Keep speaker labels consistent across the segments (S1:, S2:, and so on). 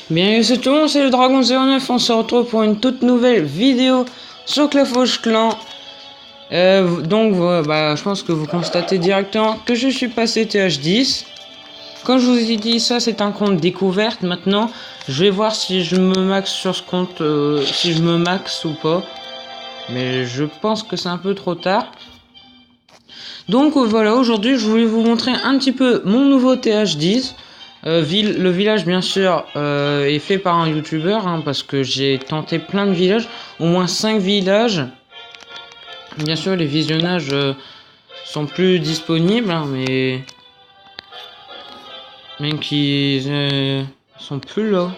S1: Bien, c'est tout le monde, c'est le Dragon 09, on se retrouve pour une toute nouvelle vidéo sur Clafouche Clan. Je pense que vous constatez directement que je suis passé TH10. Comme je vous ai dit, ça c'est un compte découverte. Maintenant, je vais voir si je me max sur ce compte, si je me max ou pas. Mais je pense que c'est un peu trop tard. Donc voilà, aujourd'hui je voulais vous montrer un petit peu mon nouveau TH10. Le village bien sûr est fait par un youtubeur parce que j'ai tenté plein de villages, au moins 5 villages. Bien sûr les visionnages sont plus disponibles mais même qu'ils sont plus là.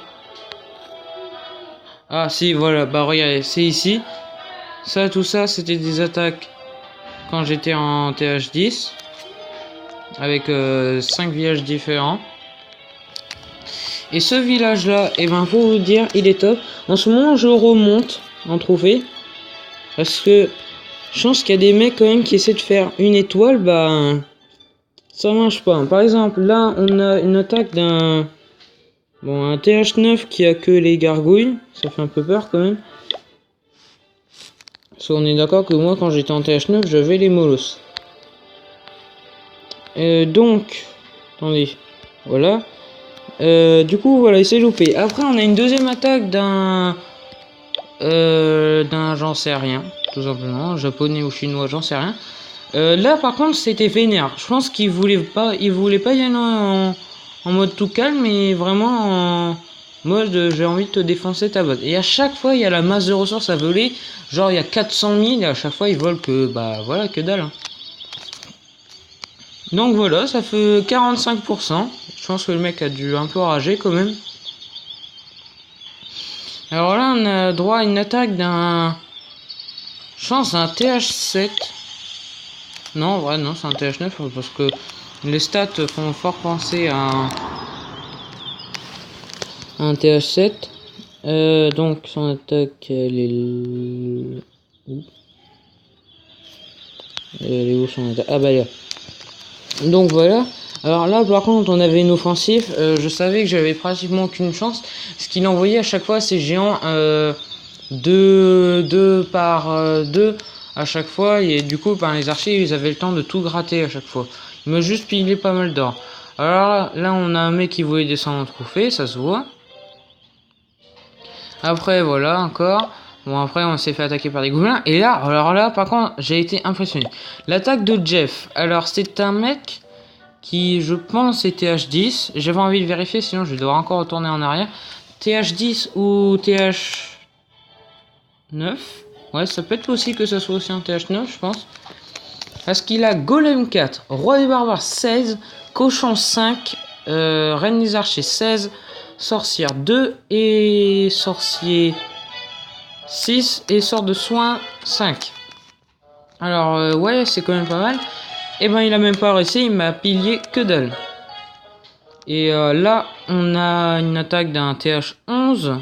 S1: Ah si voilà, bah regardez, c'est ici. Ça tout ça c'était des attaques quand j'étais en TH10 avec 5 villages différents. Et ce village là, et ben pour vous dire, il est top. En ce moment je remonte en trophée. Parce que je pense qu'il y a des mecs quand même qui essaient de faire une étoile, bah ça marche pas. Par exemple là on a une attaque d'un un TH9 qui a que les gargouilles. Ça fait un peu peur quand même. Parce qu'on est d'accord que moi quand j'étais en TH9 j'avais les molosses. Donc attendez, voilà. Du coup voilà, il s'est loupé. Après on a une deuxième attaque d'un j'en sais rien, tout simplement, japonais ou chinois, j'en sais rien. Là par contre c'était vénère. Je pense qu'il voulait pas y aller en mode tout calme, mais vraiment en mode j'ai envie de te défoncer ta base. Et à chaque fois il y a la masse de ressources à voler, genre il y a 400 000 et à chaque fois ils volent que bah voilà, que dalle. Donc voilà, ça fait 45%. Je pense que le mec a dû un peu rager quand même. Alors là, on a droit à une attaque d'un... Je pense un TH7. Non, en vrai, non, c'est un TH9 parce que les stats font fort penser à un TH7. Donc, son attaque, elle est... Où elle est où son attaque? Ah bah là. Donc voilà. Alors là par contre on avait une offensive, je savais que j'avais pratiquement aucune chance. Ce qu'il envoyait à chaque fois ces géants 2 par 2 à chaque fois. Et du coup les archers ils avaient le temps de tout gratter à chaque fois. Il m'a juste pilé pas mal d'or. Alors là on a un mec qui voulait descendre en trophée, ça se voit. Après voilà encore. Bon après on s'est fait attaquer par des gobelins. Et là, alors là par contre j'ai été impressionné. L'attaque de Jeff. Alors c'est un mec qui je pense est TH10. J'avais envie de vérifier sinon je vais devoir encore retourner en arrière. TH10 ou TH9. Ouais ça peut être aussi que ça soit aussi un TH9 je pense. Parce qu'il a Golem 4, Roi des barbares 16, Cochon 5, Reine des archers 16, Sorcière 2 et Sorcier 6 et Sort de soin 5. Alors ouais c'est quand même pas mal. Et ben il a même pas réussi, il m'a pillé que dalle. Et là on a une attaque d'un TH11.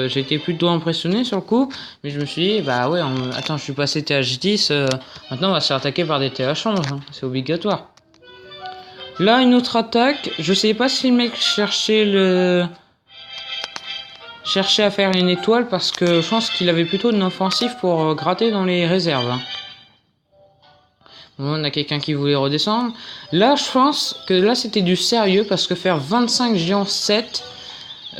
S1: J'ai été plutôt impressionné sur le coup, mais je me suis dit bah ouais attends je suis passé TH10, maintenant on va se faire attaquer par des TH11, c'est obligatoire. Là une autre attaque, je sais pas si le mec cherchait à faire une étoile parce que je pense qu'il avait plutôt une offensive pour gratter dans les réserves. On a quelqu'un qui voulait redescendre. Là, je pense que là, c'était du sérieux parce que faire 25 géants 7,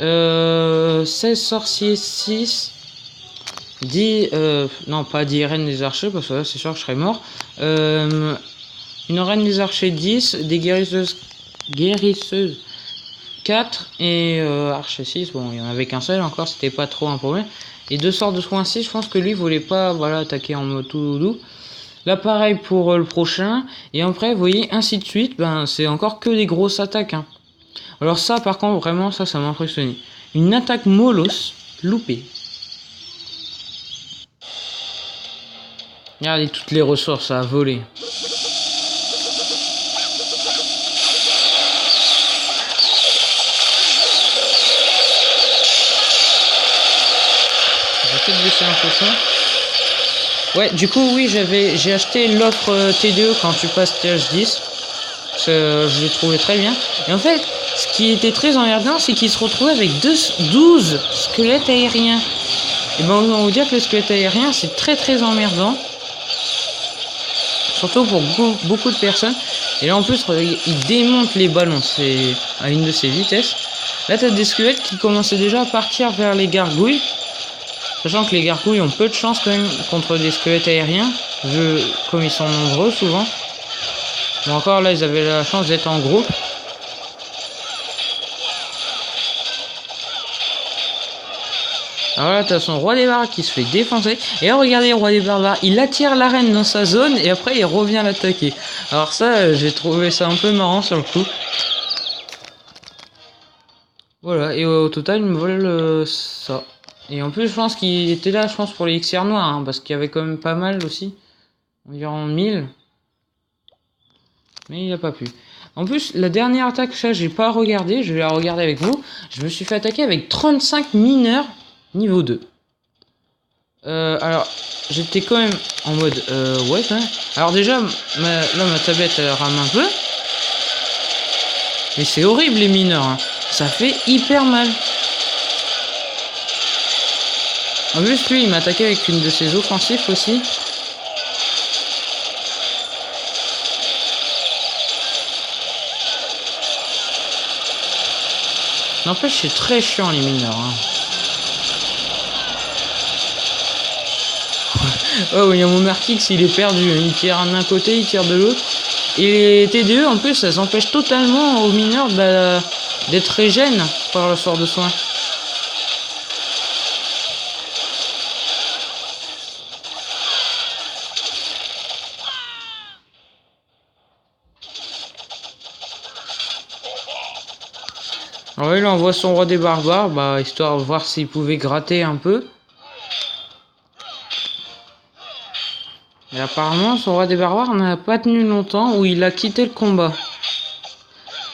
S1: 16 sorciers 6, 10... non, pas 10 reines des archers parce que là, c'est sûr que je serais mort. Une reine des archers 10, des guérisseuses 4 et archer 6. Bon, il y en avait qu'un seul encore, c'était pas trop un problème. Et 2 sorts de soin 6, je pense que lui voulait pas attaquer en mode tout doux. Là pareil pour le prochain. Et après vous voyez ainsi de suite. C'est encore que des grosses attaques. Alors ça par contre vraiment ça m'a impressionné. Une attaque molosse loupée. Regardez toutes les ressources à voler. Je vais peut-être baisser un peu ça. Ouais, du coup, oui, j'ai acheté l'offre TDE quand tu passes TH10. Je l'ai trouvé très bien. Et en fait, ce ce qui était très emmerdant, c'est qu'il se retrouvait avec 12 squelettes aériens. Et ben, on va vous dire que le squelette aérien, c'est très emmerdant. Surtout pour beaucoup de personnes. Et là, en plus, il démonte les ballons. C'est à une de ses vitesses. Là, t'as des squelettes qui commençaient déjà à partir vers les gargouilles. Sachant que les gargouilles ont peu de chance quand même contre des squelettes aériens. Comme ils sont nombreux souvent. Mais encore là, ils avaient la chance d'être en groupe. Alors là, t'as son roi des barbares qui se fait défoncer. Et là, regardez, le roi des barbares, il attire l'arène dans sa zone et après, il revient l'attaquer. Alors ça, j'ai trouvé ça un peu marrant sur le coup. Voilà, et au total, il me vole ça. Et en plus, je pense qu'il était là, je pense, pour les XR noirs, hein, parce qu'il y avait quand même pas mal aussi. Environ 1000. Mais il a pas pu. En plus, la dernière attaque, ça, j'ai pas regardé, je vais la regarder avec vous. Je me suis fait attaquer avec 35 mineurs niveau 2. Alors, j'étais quand même en mode, ouais, quand même. Alors déjà, là, ma tablette, elle rame un peu. Mais c'est horrible, les mineurs, hein. Ça fait hyper mal. En plus, lui, il m'a attaqué avec une de ses offensifs aussi. N'empêche, c'est très chiant, les mineurs, hein. Oh, il y a mon Markix, il est perdu. Il tire d'un côté, il tire de l'autre. Et les TDE, en plus, ça empêche totalement aux mineurs d'être régène par le sort de soin. Alors il envoie son roi des barbares, bah, histoire de voir s'il pouvait gratter un peu. Et apparemment, son roi des barbares n'a pas tenu longtemps, où il a quitté le combat.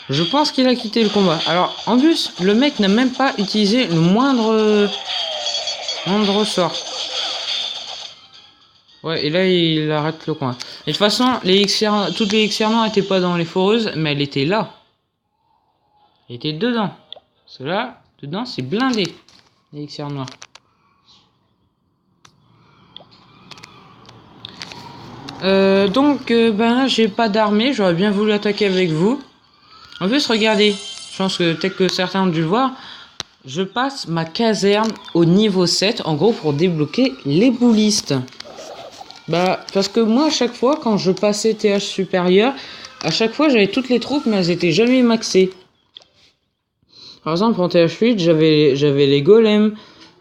S1: Je pense qu'il a quitté le combat. Alors, en plus, le mec n'a même pas utilisé le moindre sort. Ouais, et là, il arrête le coin. Et de toute façon, toutes les XR noires n'étaient pas dans les foreuses, mais elle était là. Elle était dedans. Parce que là, dedans, c'est blindé, les XR noirs. Ben là, j'ai pas d'armée, j'aurais bien voulu attaquer avec vous. En plus, regardez, je pense que peut-être que certains ont dû le voir, je passe ma caserne au niveau 7, en gros, pour débloquer les boulistes. Bah, parce que moi, à chaque fois, quand je passais TH supérieur, à chaque fois, j'avais toutes les troupes, mais elles étaient jamais maxées. Par exemple, en TH8, j'avais les golems,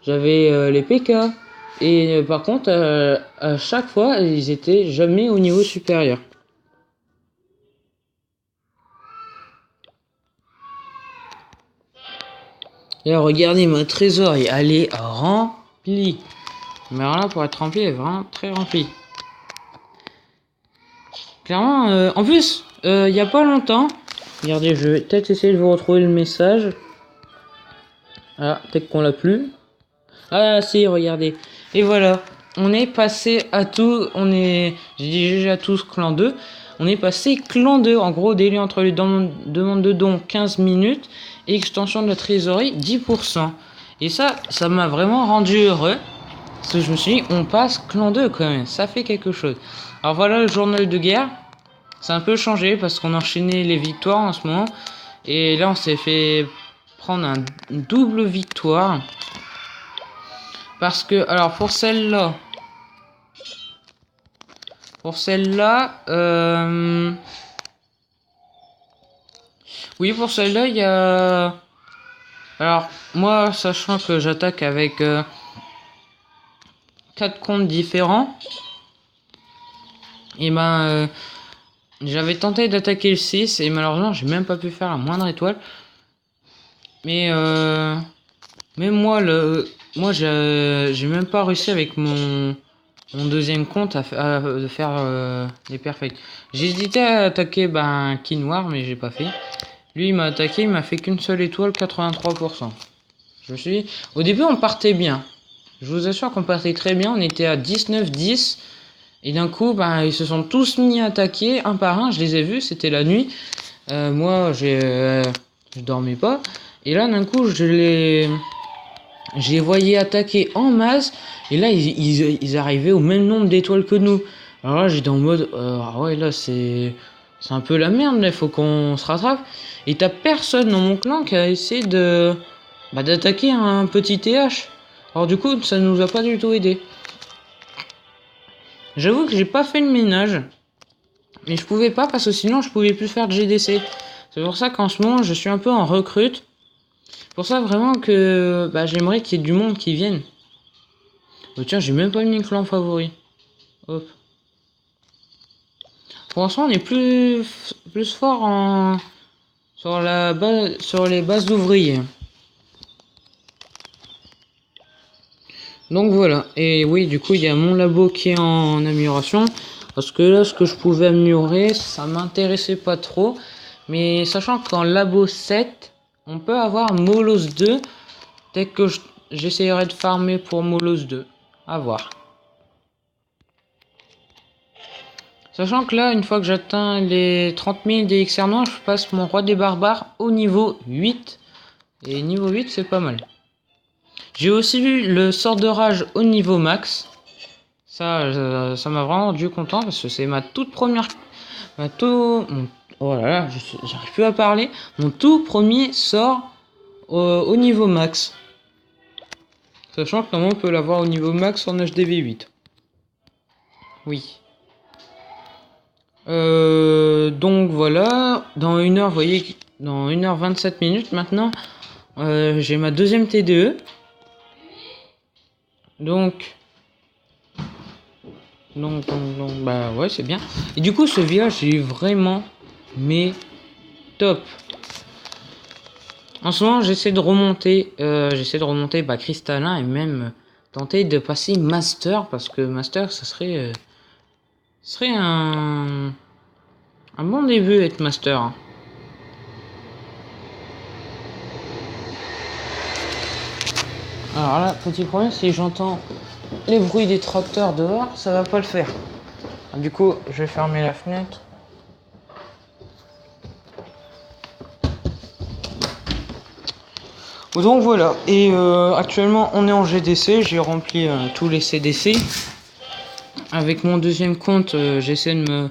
S1: j'avais les PK. Et par contre, à chaque fois, ils étaient jamais au niveau supérieur. Et là, regardez, ma trésorerie, elle est remplie. Mais alors là, pour être remplie, elle est vraiment très remplie. Clairement, en plus, il n'y a pas longtemps, regardez, je vais peut-être essayer de vous retrouver le message. Ah, peut-être qu'on l'a plus. Ah si, regardez. Et voilà, on est passé à tout, j'ai dit GG à tous clan 2. On est passé clan 2, en gros délai entre les demandes de dons 15 minutes et extension de la trésorerie 10%. Et ça m'a vraiment rendu heureux. Parce que je me suis dit, on passe clan 2 quand même, ça fait quelque chose. Alors voilà le journal de guerre. C'est un peu changé parce qu'on enchaînait les victoires en ce moment. Et là on s'est fait prendre une double victoire. Parce que, alors pour celle-là, oui, pour celle-là, il y a, alors moi, sachant que j'attaque avec 4 comptes différents, et ben, j'avais tenté d'attaquer le 6, et malheureusement, j'ai même pas pu faire la moindre étoile. Mais moi, j'ai même pas réussi avec mon deuxième compte à faire les perfects. J'ai hésité à attaquer Ki Noir, mais j'ai pas fait. Lui, il m'a attaqué, il m'a fait qu'une seule étoile, 83%. Je me suis dit, au début, on partait bien. Je vous assure qu'on partait très bien, on était à 19-10. Et d'un coup, ils se sont tous mis à attaquer, un par un, je les ai vus, c'était la nuit. Moi, j'ai je dormais pas. Et là, d'un coup, je les voyais attaquer en masse. Et là, ils arrivaient au même nombre d'étoiles que nous. Alors là, j'étais en mode, ah ouais, là, c'est un peu la merde, là, il faut qu'on se rattrape. Et t'as personne dans mon clan qui a essayé d'attaquer un petit TH. Alors du coup, ça nous a pas du tout aidé. J'avoue que j'ai pas fait le ménage. Mais je pouvais pas parce que sinon je pouvais plus faire de GDC. C'est pour ça qu'en ce moment je suis un peu en recrute. Pour ça vraiment que j'aimerais qu'il y ait du monde qui vienne. Oh, tiens, j'ai même pas mis le clan favori. Hop. Pour l'instant on est plus fort sur les bases d'ouvriers. Donc voilà. Et oui, du coup il y a mon labo qui est en amélioration. Parce que là, ce que je pouvais améliorer, ça m'intéressait pas trop. Mais sachant qu'en labo 7, on peut avoir Molos 2. Peut-être que j'essayerai de farmer pour Molos 2. À voir. Sachant que là, une fois que j'atteins les 30 000 DXR noirs, je passe mon roi des barbares au niveau 8. Et niveau 8, c'est pas mal. J'ai aussi vu le sort de rage au niveau max. Ça m'a vraiment rendu content parce que c'est ma toute première... oh là là, j'arrive plus à parler. Mon tout premier sort au niveau max. Sachant que normalement on peut l'avoir au niveau max en HDV8. Oui. Donc voilà. Dans 1 heure, vous voyez, dans 1h27 minutes maintenant, j'ai ma deuxième TDE. Donc, bah ouais, c'est bien. Et du coup, ce village est vraiment, mais top. En ce moment, j'essaie de remonter Cristallin et même tenter de passer Master parce que Master, ça serait un bon début être Master. Alors là, petit problème, si j'entends les bruits des tracteurs dehors, ça va pas le faire. Du coup, je vais fermer la fenêtre. Donc voilà, et actuellement on est en GDC, j'ai rempli tous les CDC. Avec mon deuxième compte, j'essaie de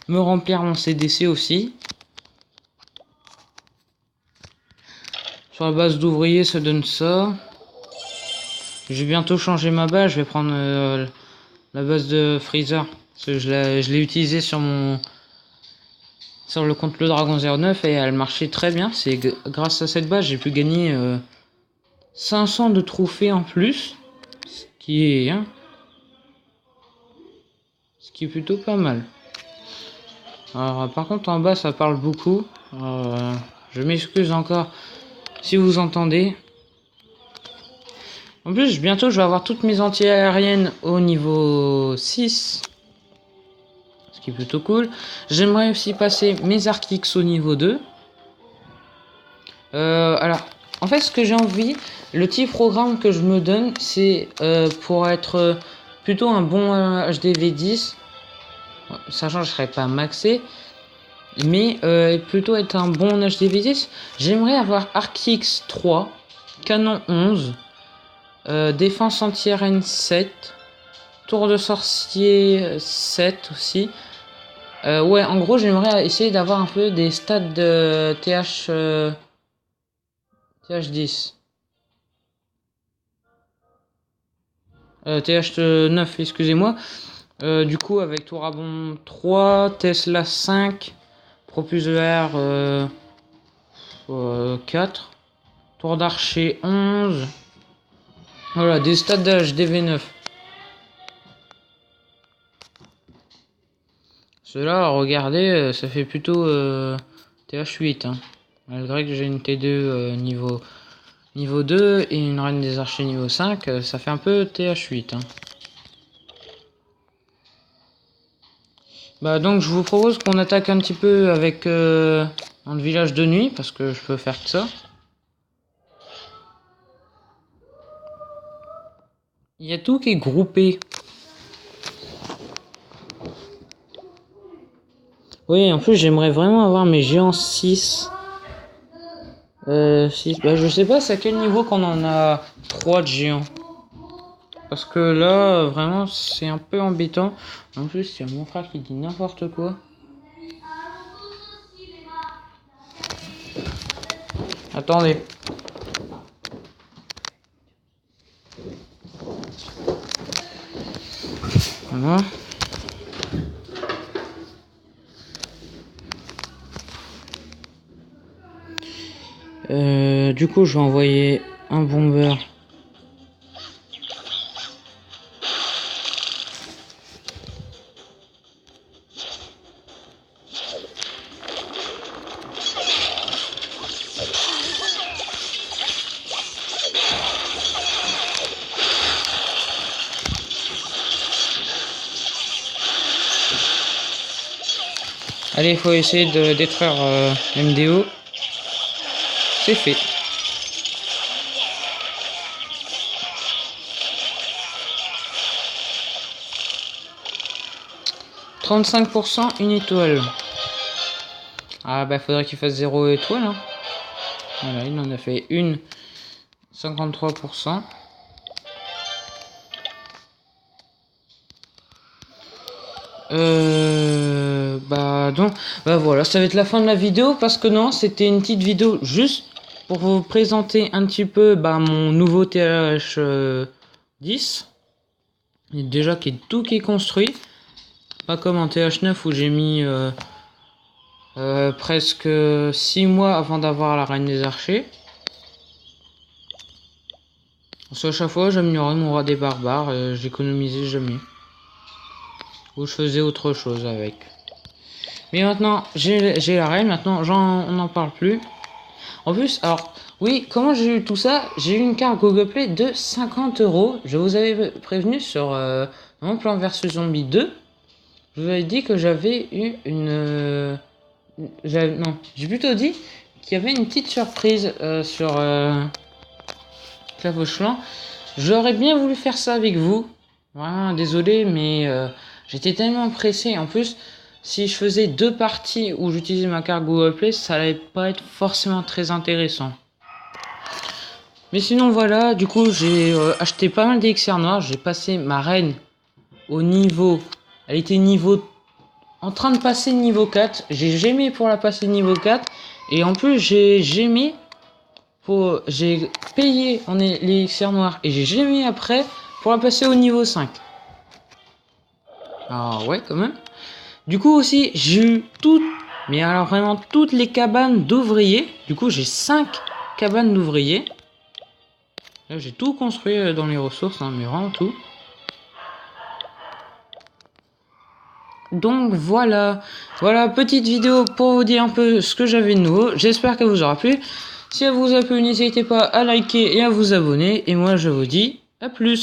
S1: me remplir mon CDC aussi. Sur la base d'ouvriers, ça donne ça. Je vais bientôt changer ma base, je vais prendre la base de Freezer. Parce que je l'ai utilisée sur le compte le Dragon 09 et elle marchait très bien. C'est grâce à cette base j'ai pu gagner 500 de trophées en plus. Ce qui est plutôt pas mal. Alors par contre en bas ça parle beaucoup. Je m'excuse encore si vous entendez. En plus bientôt je vais avoir toutes mes anti-aériennes au niveau 6. Ce qui est plutôt cool. J'aimerais aussi passer mes Arc-X au niveau 2. Alors, en fait, ce que j'ai envie, le petit programme que je me donne, c'est pour être plutôt un bon HDV10. Sachant que je ne serais pas maxé. Mais plutôt être un bon HDV10. J'aimerais avoir Arc-X 3, Canon 11, Défense anti-RN 7, Tour de sorcier 7 aussi. Ouais, en gros, j'aimerais essayer d'avoir un peu des stats de TH10. TH9, excusez-moi. Du coup, avec Tourabon 3, Tesla 5, Propulse ER 4, Tour d'Archer 11. Voilà, des stats d'HDV9. Cela, regardez, ça fait plutôt TH8. Hein. Malgré que j'ai une T2 niveau 2 et une Reine des Archers niveau 5, ça fait un peu TH8. Hein. Bah donc je vous propose qu'on attaque un petit peu avec un village de nuit, parce que je peux faire que ça. Il y a tout qui est groupé. Oui, en plus j'aimerais vraiment avoir mes géants 6. Bah, je sais pas c'est à quel niveau qu'on en a 3 de géants. Parce que là, vraiment, c'est un peu embêtant. En plus, il y a mon frère qui dit n'importe quoi. Attendez. Voilà. Du coup, je vais envoyer un bomber. Allez, il faut essayer de détruire MDO. C'est fait. « 35% une étoile. » Ah bah faudrait qu'il fasse 0 étoile. Hein. Voilà, il en a fait une. 53%. Bah voilà, ça va être la fin de la vidéo parce que non, c'était une petite vidéo juste pour vous présenter un petit peu mon nouveau TH10. Et déjà qui est construit, pas comme en TH9 où j'ai mis presque 6 mois avant d'avoir la reine des archers. Parce qu'à chaque fois j'améliorais mon roi des barbares, j'économisais jamais. Ou je faisais autre chose avec. Mais maintenant, j'ai la reine, maintenant on n'en parle plus. En plus, alors, oui, comment j'ai eu tout ça? J'ai eu une carte Google Play de 50 €. Je vous avais prévenu sur mon plan versus zombie 2. Je vous avais dit que j'avais eu une... non, j'ai plutôt dit qu'il y avait une petite surprise sur Clavochelan. J'aurais bien voulu faire ça avec vous. Vraiment, désolé, mais j'étais tellement pressé. En plus... Si je faisais 2 parties où j'utilisais ma carte Google Play, ça allait pas être forcément très intéressant. Mais sinon voilà, du coup j'ai acheté pas mal d'élixir noirs. J'ai passé ma reine au niveau... Elle était en train de passer niveau 4. J'ai gémé pour la passer niveau 4. Et en plus j'ai gémé pour... J'ai payé l'élixir noir. Et j'ai gémé après pour la passer au niveau 5. Ah ouais quand même. Du coup aussi, j'ai eu mais alors vraiment toutes les cabanes d'ouvriers. Du coup, j'ai 5 cabanes d'ouvriers. Là, j'ai tout construit dans les ressources, hein, mais vraiment tout. Donc voilà, petite vidéo pour vous dire un peu ce que j'avais de nouveau. J'espère qu'elle vous aura plu. Si elle vous a plu, n'hésitez pas à liker et à vous abonner. Et moi, je vous dis à plus.